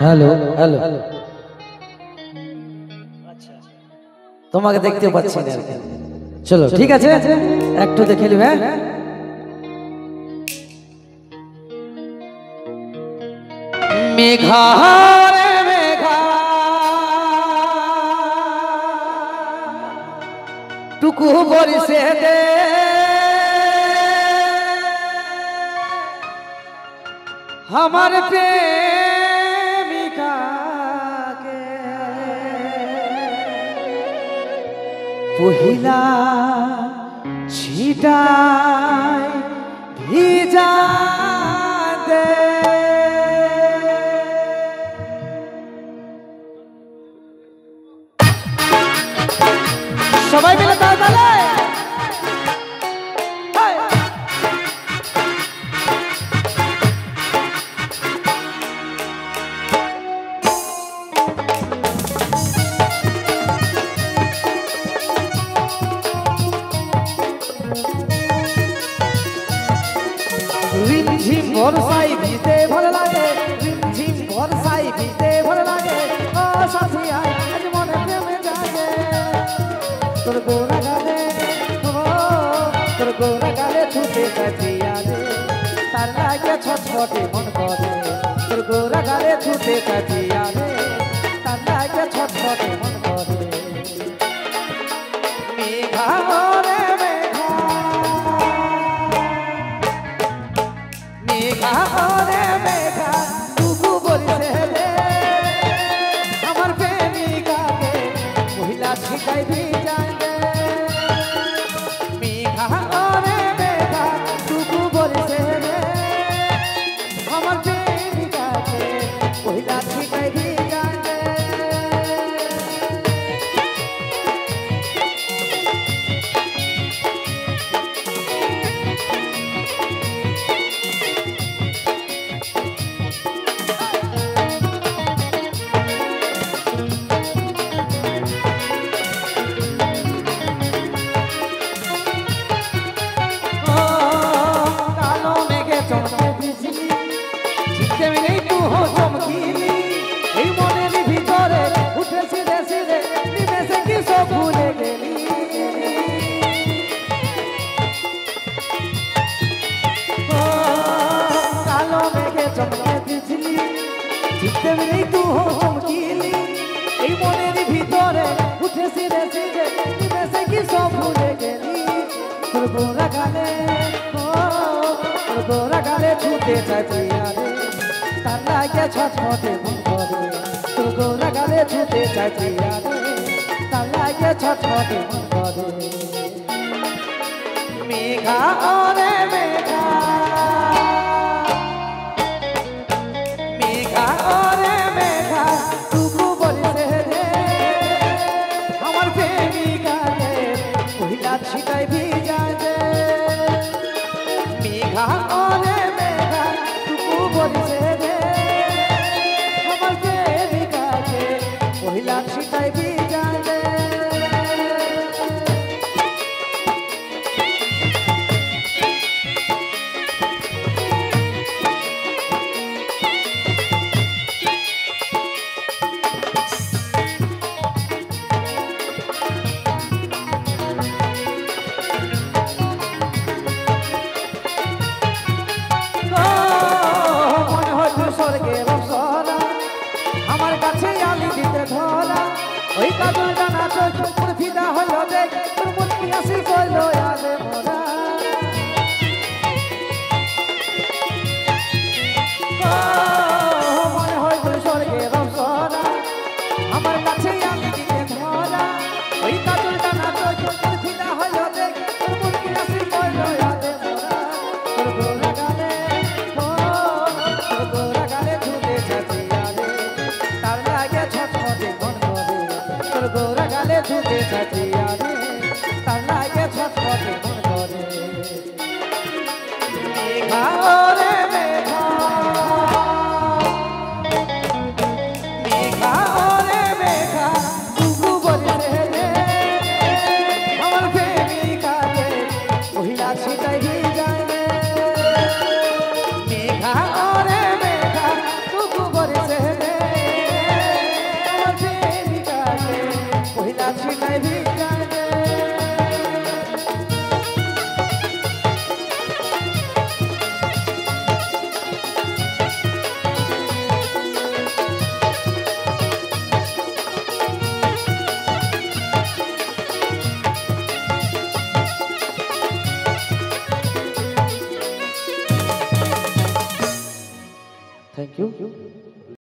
Hello hello, তোমাকে দেখতে পাচ্ছি না। চলো ঠিক আছে, একটু দেখে নিবে। মেঘা রে মেঘা টুকু বরিশে দে, আমার প্রেমিকাকে পহিলা ছিটায় ভিজা দে। সবাই মিলে তালে তালে রিমঝিম বর্ষায় ভিজতে ভালো লাগে, রিমঝিম বর্ষায় ভিজতে ভালো লাগে। ও সাথী আয় আজ মনে প্রেমে জাগে, তোর গোরা গালে তোর গোরা গালে ছুটে কাটিয়া রে, তার লাগে ছটফটে মন করে। তোর গোরা গালে ছুটে কাটিয়া রে, তার লাগে ছটফটে মন করে। মেঘা রে মেঘা, মেঘা রে মেঘা টুকু বরিশে দে, আমার প্রেমিকাকে মহিলা ছিটাই ভিজায় দে। মেঘা রে মেঘা টুকু বরিশে দে, আমার প্রেমিকাকে মহিলা ছিটাই ভিজায় দে। গোরা গালে ছুটে চাইয়া রে, তার লাগে ছটফটে মন করে। তোর গোরা গালে ছুটে চাইয়া রে, তার লাগে ছটফটে মন করে। মেঘা রে মেঘা, মেঘা রে মেঘা টুকু বরিশে দে, আমার প্রেমিকাকে মহিলা ছিটাই ভিজায় দে। মেঘা রে মেঘা টুকু বরিশে দে, আমার প্রেমিকাকে মহিলা ছিটাই ভিজায় দে। ওই কাজল ডানা চোখ ফিদা হলো দেখ, তোর মন কি আসি কইলো আলে মোরা। মনে হয় বলে স্বর্গের অপসরা, আমার কাছে আমি দিতে ধরা। ওই কাজল ডানা চোখ ফিদা হলো দেখ, তোর মন কি আসি কইলো আলে মোরা। তোর গোরা গালে তোর গোরা গালে ছুটে চাচিয়া রে, তার লাগে ছটফটে মন করে। তোর গোরা গালে ছুটে চাচিয়া রে,